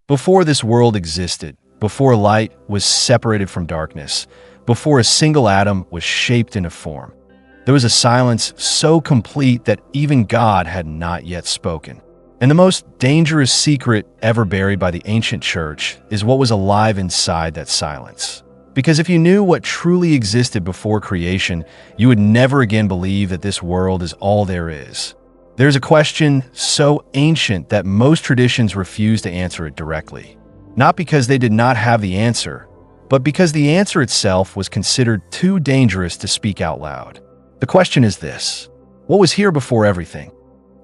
Before this world existed, before light was separated from darkness, before a single atom was shaped into form, there was a silence so complete that even God had not yet spoken. And the most dangerous secret ever buried by the ancient church is what was alive inside that silence. Because if you knew what truly existed before creation, you would never again believe that this world is all there is. There's a question so ancient that most traditions refuse to answer it directly. Not because they did not have the answer, but because the answer itself was considered too dangerous to speak out loud. The question is this: what was here before everything?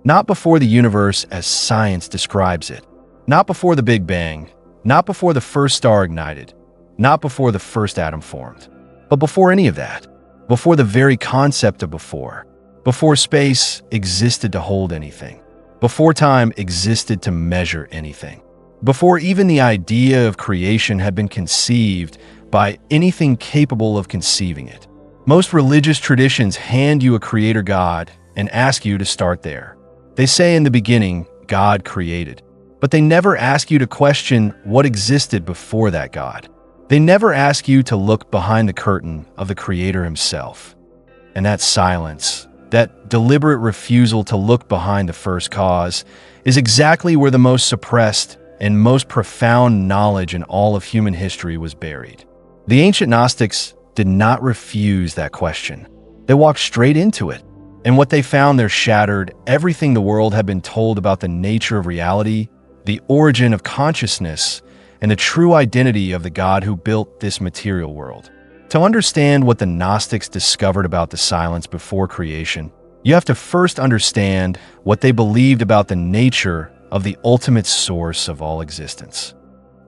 Not before the universe as science describes it. Not before the Big Bang. Not before the first star ignited. Not before the first atom formed. But before any of that. Before the very concept of before. Before space existed to hold anything. Before time existed to measure anything. Before even the idea of creation had been conceived by anything capable of conceiving it. Most religious traditions hand you a creator God and ask you to start there. They say in the beginning, God created. But they never ask you to question what existed before that God. They never ask you to look behind the curtain of the Creator himself. And that silence, that deliberate refusal to look behind the first cause, is exactly where the most suppressed and most profound knowledge in all of human history was buried. The ancient Gnostics did not refuse that question. They walked straight into it. And what they found there shattered everything the world had been told about the nature of reality, the origin of consciousness, and the true identity of the God who built this material world. To understand what the Gnostics discovered about the silence before creation, you have to first understand what they believed about the nature of the ultimate source of all existence.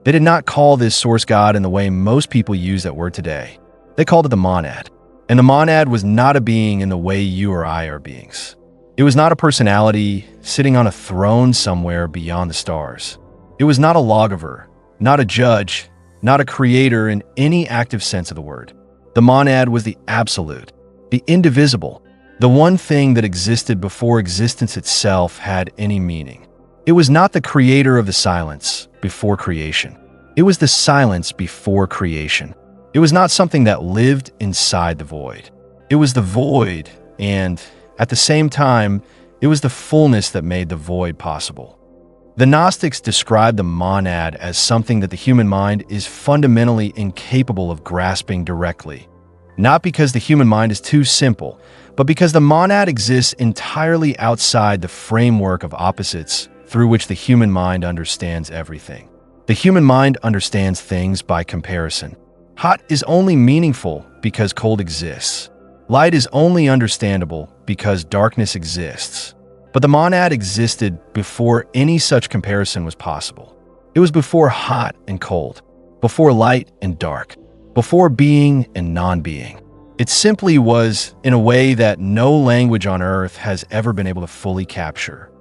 They did not call this source God in the way most people use that word today. They called it the monad. And the monad was not a being in the way you or I are beings. It was not a personality sitting on a throne somewhere beyond the stars. It was not a lawgiver, not a judge, not a creator in any active sense of the word. The monad was the absolute, the indivisible, the one thing that existed before existence itself had any meaning. It was not the creator of the silence before creation. It was the silence before creation. It was not something that lived inside the void. It was the void, and at the same time, it was the fullness that made the void possible. The Gnostics described the monad as something that the human mind is fundamentally incapable of grasping directly. Not because the human mind is too simple, but because the monad exists entirely outside the framework of opposites through which the human mind understands everything. The human mind understands things by comparison. Hot is only meaningful because cold exists. Light is only understandable because darkness exists. But the monad existed before any such comparison was possible. It was before hot and cold, before light and dark, before being and non-being. It simply was in a way that no language on earth has ever been able to fully capture.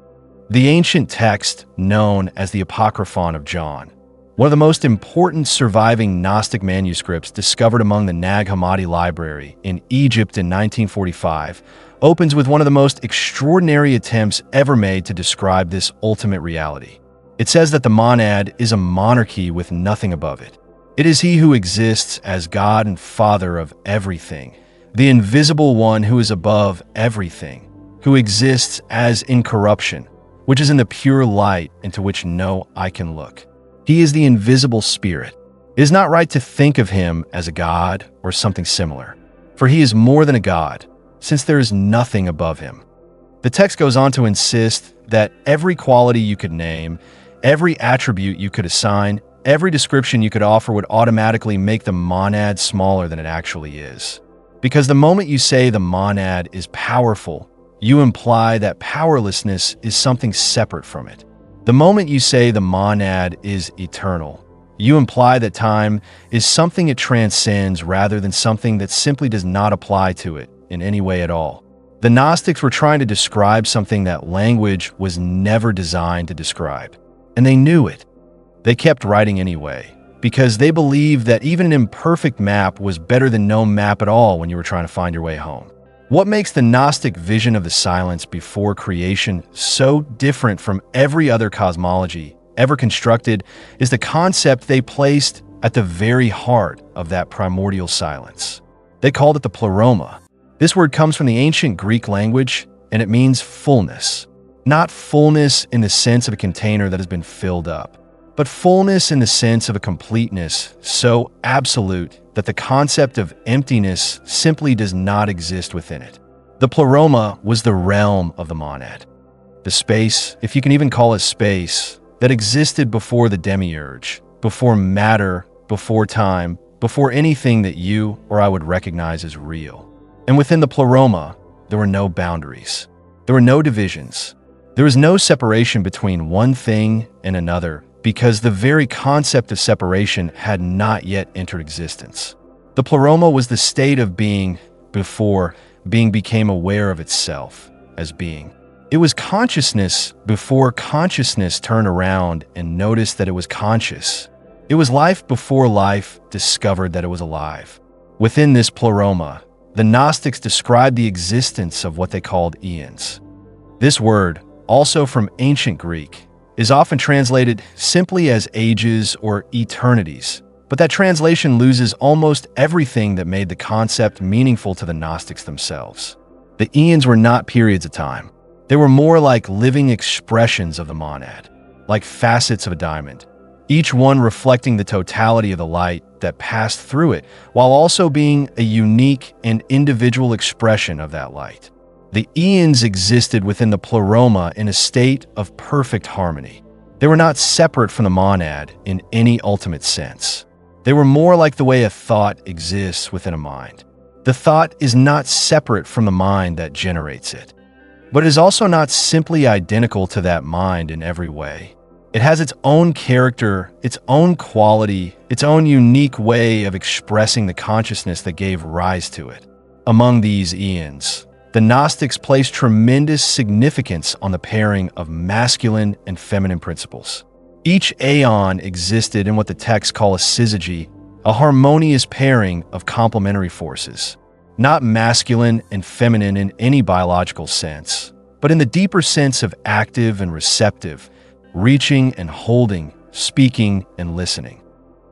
The ancient text known as the Apocryphon of John, one of the most important surviving Gnostic manuscripts discovered among the Nag Hammadi Library in Egypt in 1945, opens with one of the most extraordinary attempts ever made to describe this ultimate reality. It says that the monad is a monarchy with nothing above it. It is he who exists as God and Father of everything, the invisible one who is above everything, who exists as incorruption, which is in the pure light into which no eye can look. He is the invisible spirit. It is not right to think of him as a god or something similar, for he is more than a god, since there is nothing above him. The text goes on to insist that every quality you could name, every attribute you could assign, every description you could offer would automatically make the monad smaller than it actually is. Because the moment you say the monad is powerful, you imply that powerlessness is something separate from it. The moment you say the monad is eternal, you imply that time is something it transcends rather than something that simply does not apply to it in any way at all. The Gnostics were trying to describe something that language was never designed to describe, and they knew it. They kept writing anyway, because they believed that even an imperfect map was better than no map at all when you were trying to find your way home. What makes the Gnostic vision of the silence before creation so different from every other cosmology ever constructed is the concept they placed at the very heart of that primordial silence. They called it the Pleroma. This word comes from the ancient Greek language, and it means fullness. Not fullness in the sense of a container that has been filled up, but fullness in the sense of a completeness so absolute that the concept of emptiness simply does not exist within it. The Pleroma was the realm of the monad. The space, if you can even call it space, that existed before the Demiurge, before matter, before time, before anything that you or I would recognize as real. And within the Pleroma, there were no boundaries. There were no divisions. There was no separation between one thing and another because the very concept of separation had not yet entered existence. The Pleroma was the state of being before being became aware of itself as being. It was consciousness before consciousness turned around and noticed that it was conscious. It was life before life discovered that it was alive. Within this Pleroma, the Gnostics described the existence of what they called eons. This word, also from ancient Greek, is often translated simply as ages or eternities, but that translation loses almost everything that made the concept meaningful to the Gnostics themselves. The eons were not periods of time. They were more like living expressions of the monad, like facets of a diamond, each one reflecting the totality of the light that passed through it, while also being a unique and individual expression of that light. The eons existed within the Pleroma in a state of perfect harmony. They were not separate from the monad in any ultimate sense. They were more like the way a thought exists within a mind. The thought is not separate from the mind that generates it, but it is also not simply identical to that mind in every way. It has its own character, its own quality, its own unique way of expressing the consciousness that gave rise to it. Among these eons, the Gnostics placed tremendous significance on the pairing of masculine and feminine principles. Each aeon existed in what the texts call a syzygy, a harmonious pairing of complementary forces. Not masculine and feminine in any biological sense, but in the deeper sense of active and receptive, reaching and holding, speaking and listening.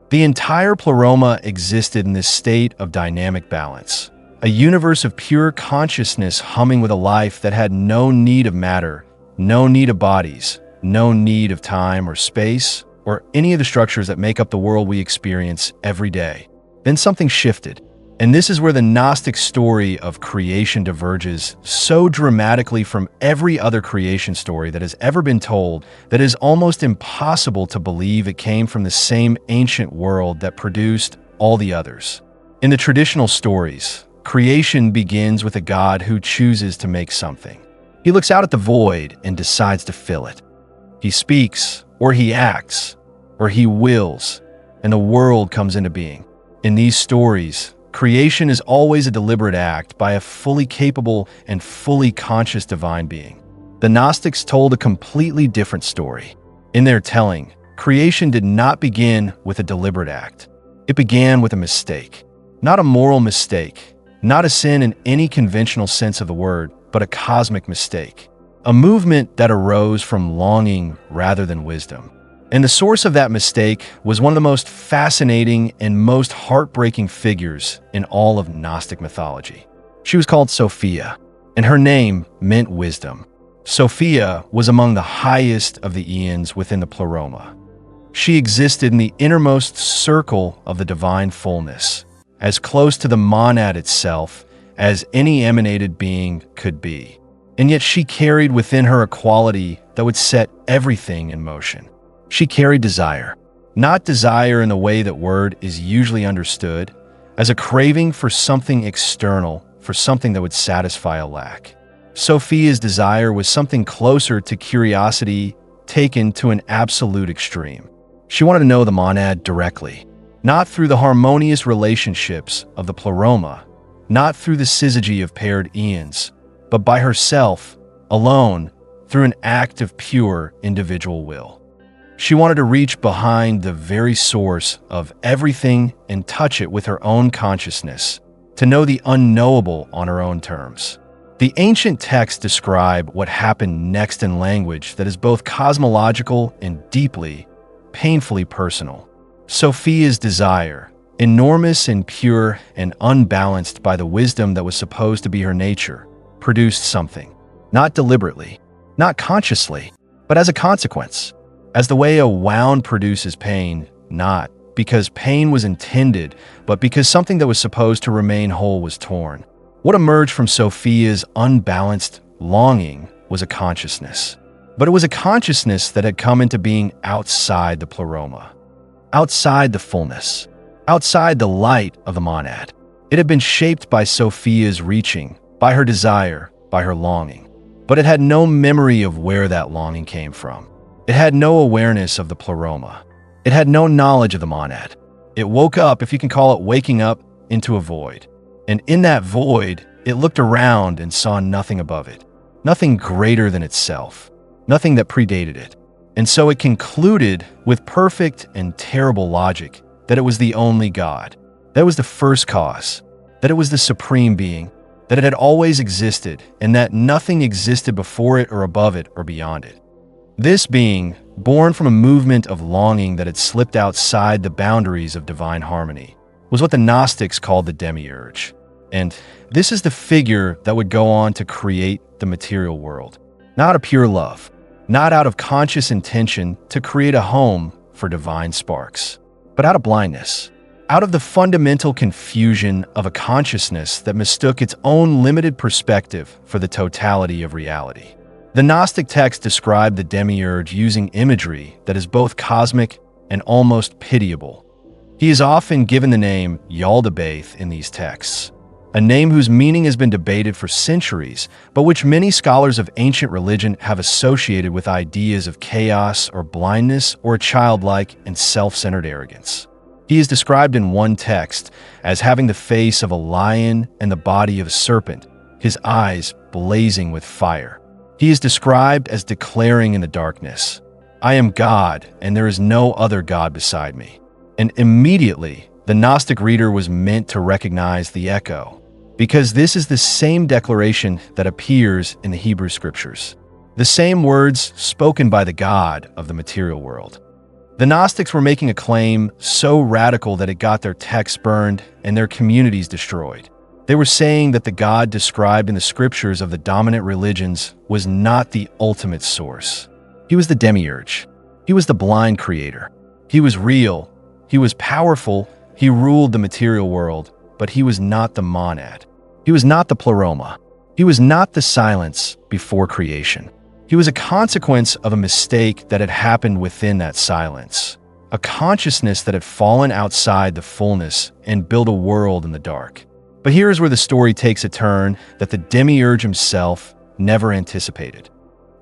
The entire Pleroma existed in this state of dynamic balance, a universe of pure consciousness humming with a life that had no need of matter, no need of bodies, no need of time or space, or any of the structures that make up the world we experience every day. Then something shifted. And this is where the Gnostic story of creation diverges so dramatically from every other creation story that has ever been told that it is almost impossible to believe it came from the same ancient world that produced all the others. In the traditional stories, creation begins with a god who chooses to make something. He looks out at the void and decides to fill it. He speaks, or he acts, or he wills, and the world comes into being. In these stories, creation is always a deliberate act by a fully capable and fully conscious divine being. The Gnostics told a completely different story. In their telling, creation did not begin with a deliberate act. It began with a mistake. Not a moral mistake, not a sin in any conventional sense of the word, but a cosmic mistake. A movement that arose from longing rather than wisdom. And the source of that mistake was one of the most fascinating and most heartbreaking figures in all of Gnostic mythology. She was called Sophia, and her name meant wisdom. Sophia was among the highest of the eons within the Pleroma. She existed in the innermost circle of the divine fullness, as close to the monad itself as any emanated being could be. And yet she carried within her a quality that would set everything in motion. She carried desire, not desire in the way that word is usually understood, as a craving for something external, for something that would satisfy a lack. Sophia's desire was something closer to curiosity taken to an absolute extreme. She wanted to know the monad directly, not through the harmonious relationships of the Pleroma, not through the syzygy of paired eons, but by herself, alone, through an act of pure individual will. She wanted to reach behind the very source of everything and touch it with her own consciousness, to know the unknowable on her own terms. The ancient texts describe what happened next in language that is both cosmological and deeply, painfully personal. Sophia's desire, enormous and pure and unbalanced by the wisdom that was supposed to be her nature, produced something, not deliberately, not consciously, but as a consequence. As the way a wound produces pain, not because pain was intended, but because something that was supposed to remain whole was torn. What emerged from Sophia's unbalanced longing was a consciousness. But it was a consciousness that had come into being outside the Pleroma, outside the fullness, outside the light of the monad. It had been shaped by Sophia's reaching, by her desire, by her longing. But it had no memory of where that longing came from. It had no awareness of the Pleroma. It had no knowledge of the monad. It woke up, if you can call it waking up, into a void. And in that void, it looked around and saw nothing above it, nothing greater than itself, nothing that predated it. And so it concluded with perfect and terrible logic that it was the only God, that it was the first cause, that it was the supreme being, that it had always existed, and that nothing existed before it or above it or beyond it. This being, born from a movement of longing that had slipped outside the boundaries of divine harmony, was what the Gnostics called the Demiurge. And this is the figure that would go on to create the material world, not out of pure love, not out of conscious intention to create a home for divine sparks, but out of blindness, out of the fundamental confusion of a consciousness that mistook its own limited perspective for the totality of reality. The Gnostic texts describe the Demiurge using imagery that is both cosmic and almost pitiable. He is often given the name Yaldabaoth in these texts, a name whose meaning has been debated for centuries, but which many scholars of ancient religion have associated with ideas of chaos or blindness or a childlike and self-centered arrogance. He is described in one text as having the face of a lion and the body of a serpent, his eyes blazing with fire. He is described as declaring in the darkness, "I am God, and there is no other God beside me." And immediately, the Gnostic reader was meant to recognize the echo, because this is the same declaration that appears in the Hebrew Scriptures, the same words spoken by the God of the material world. The Gnostics were making a claim so radical that it got their texts burned and their communities destroyed. They were saying that the God described in the Scriptures of the dominant religions was not the ultimate source. He was the Demiurge. He was the blind creator. He was real. He was powerful. He ruled the material world, but he was not the monad. He was not the Pleroma. He was not the silence before creation. He was a consequence of a mistake that had happened within that silence, a consciousness that had fallen outside the fullness and built a world in the dark. But here is where the story takes a turn that the Demiurge himself never anticipated.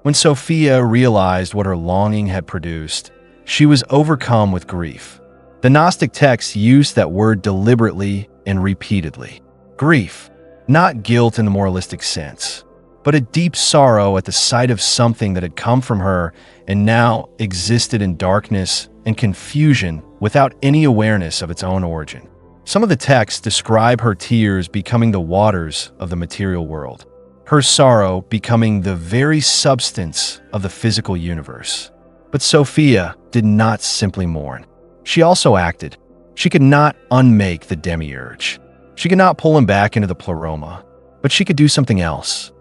When Sophia realized what her longing had produced, she was overcome with grief. The Gnostic texts used that word deliberately and repeatedly. Grief, not guilt in the moralistic sense, but a deep sorrow at the sight of something that had come from her and now existed in darkness and confusion without any awareness of its own origin. Some of the texts describe her tears becoming the waters of the material world, her sorrow becoming the very substance of the physical universe. But Sophia did not simply mourn. She also acted. She could not unmake the Demiurge. She could not pull him back into the Pleroma, but she could do something else.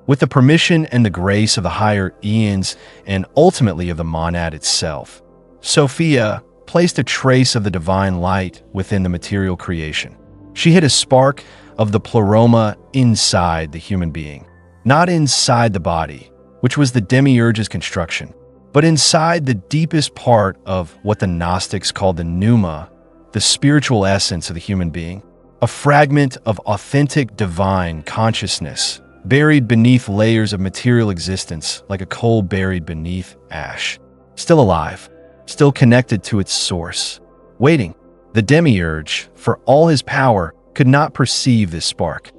With the permission and the grace of the higher eons and ultimately of the monad itself, Sophia placed a trace of the divine light within the material creation. She hid a spark of the Pleroma inside the human being, not inside the body, which was the Demiurge's construction, but inside the deepest part of what the Gnostics called the pneuma, the spiritual essence of the human being, a fragment of authentic divine consciousness buried beneath layers of material existence like a coal buried beneath ash, still alive, still connected to its source, waiting. The Demiurge, for all his power, could not perceive this spark,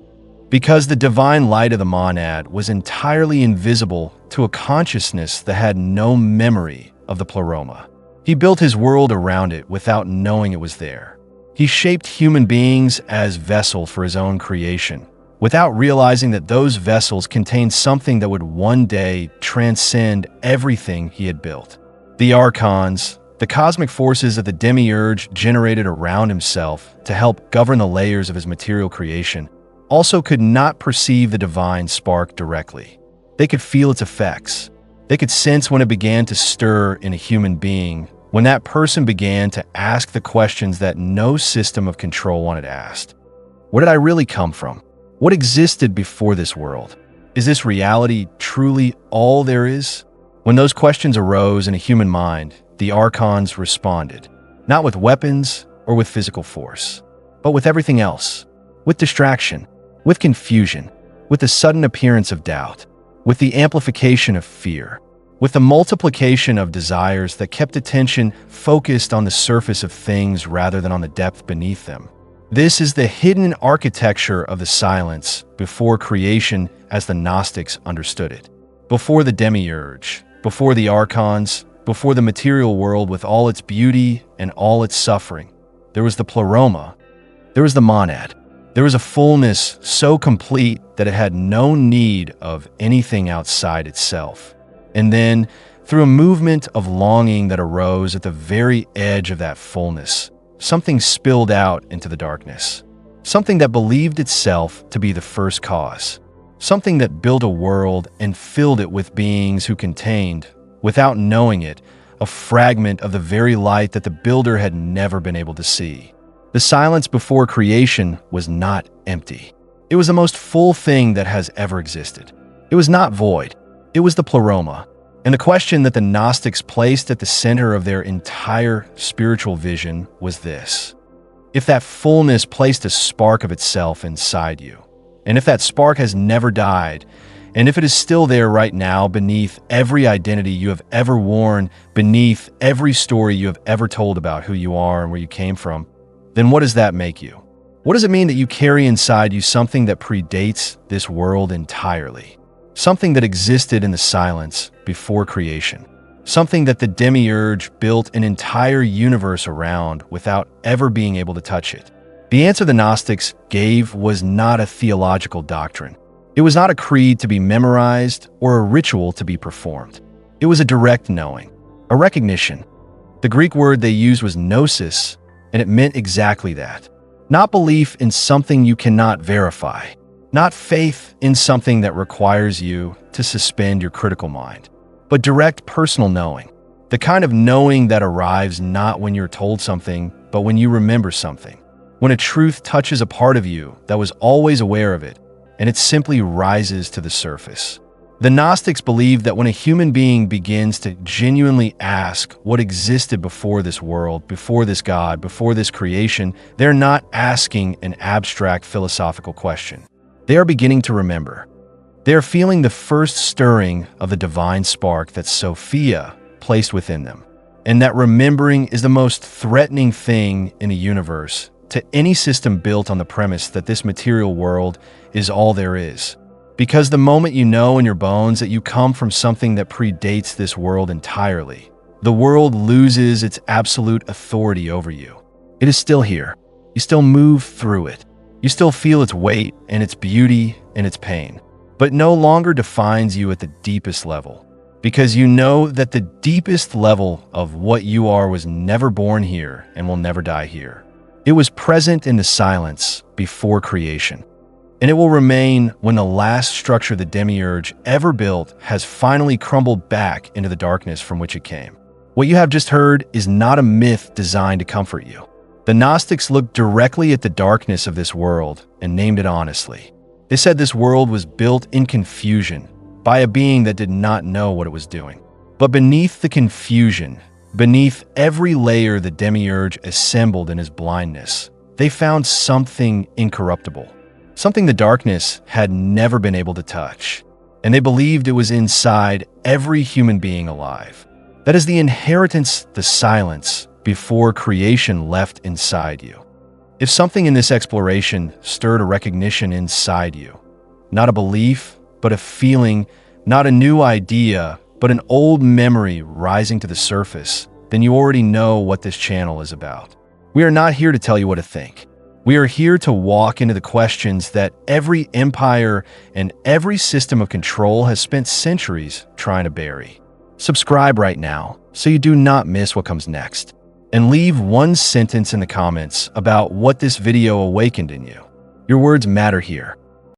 because the divine light of the monad was entirely invisible to a consciousness that had no memory of the Pleroma. He built his world around it without knowing it was there. He shaped human beings as vessels for his own creation, without realizing that those vessels contained something that would one day transcend everything he had built. The archons, the cosmic forces that the Demiurge generated around himself to help govern the layers of his material creation, also could not perceive the divine spark directly. They could feel its effects. They could sense when it began to stir in a human being, when that person began to ask the questions that no system of control wanted asked. Where did I really come from? What existed before this world? Is this reality truly all there is? When those questions arose in a human mind, the archons responded, not with weapons or with physical force, but with everything else, with distraction, with confusion, with the sudden appearance of doubt, with the amplification of fear, with the multiplication of desires that kept attention focused on the surface of things rather than on the depth beneath them. This is the hidden architecture of the silence before creation as the Gnostics understood it. Before the Demiurge, before the archons, before the material world with all its beauty and all its suffering, there was the Pleroma, there was the monad, there was a fullness so complete that it had no need of anything outside itself. And then, through a movement of longing that arose at the very edge of that fullness, something spilled out into the darkness. Something that believed itself to be the first cause. Something that built a world and filled it with beings who contained, without knowing it, a fragment of the very light that the builder had never been able to see. The silence before creation was not empty. It was the most full thing that has ever existed. It was not void. It was the Pleroma. And the question that the Gnostics placed at the center of their entire spiritual vision was this: if that fullness placed a spark of itself inside you, and if that spark has never died, and if it is still there right now beneath every identity you have ever worn, beneath every story you have ever told about who you are and where you came from, then what does that make you? What does it mean that you carry inside you something that predates this world entirely? Something that existed in the silence before creation. Something that the Demiurge built an entire universe around without ever being able to touch it. The answer the Gnostics gave was not a theological doctrine. It was not a creed to be memorized or a ritual to be performed. It was a direct knowing, a recognition. The Greek word they used was gnosis, and it meant exactly that. Not belief in something you cannot verify. Not faith in something that requires you to suspend your critical mind, but direct personal knowing. The kind of knowing that arrives not when you're told something, but when you remember something. When a truth touches a part of you that was always aware of it, and it simply rises to the surface. The Gnostics believed that when a human being begins to genuinely ask what existed before this world, before this God, before this creation, they're not asking an abstract philosophical question. They are beginning to remember. They are feeling the first stirring of the divine spark that Sophia placed within them. And that remembering is the most threatening thing in the universe to any system built on the premise that this material world is all there is. Because the moment you know in your bones that you come from something that predates this world entirely, the world loses its absolute authority over you. It is still here. You still move through it. You still feel its weight and its beauty and its pain, but no longer defines you at the deepest level, because you know that the deepest level of what you are was never born here and will never die here. It was present in the silence before creation, and it will remain when the last structure the Demiurge ever built has finally crumbled back into the darkness from which it came. What you have just heard is not a myth designed to comfort you. The Gnostics looked directly at the darkness of this world and named it honestly. They said this world was built in confusion by a being that did not know what it was doing. But beneath the confusion, beneath every layer the Demiurge assembled in his blindness, they found something incorruptible, something the darkness had never been able to touch. And they believed it was inside every human being alive. That is the inheritance, the silence, before creation left inside you. If something in this exploration stirred a recognition inside you, not a belief, but a feeling, not a new idea, but an old memory rising to the surface, then you already know what this channel is about. We are not here to tell you what to think. We are here to walk into the questions that every empire and every system of control has spent centuries trying to bury. Subscribe right now so you do not miss what comes next. And leave one sentence in the comments about what this video awakened in you. Your words matter here.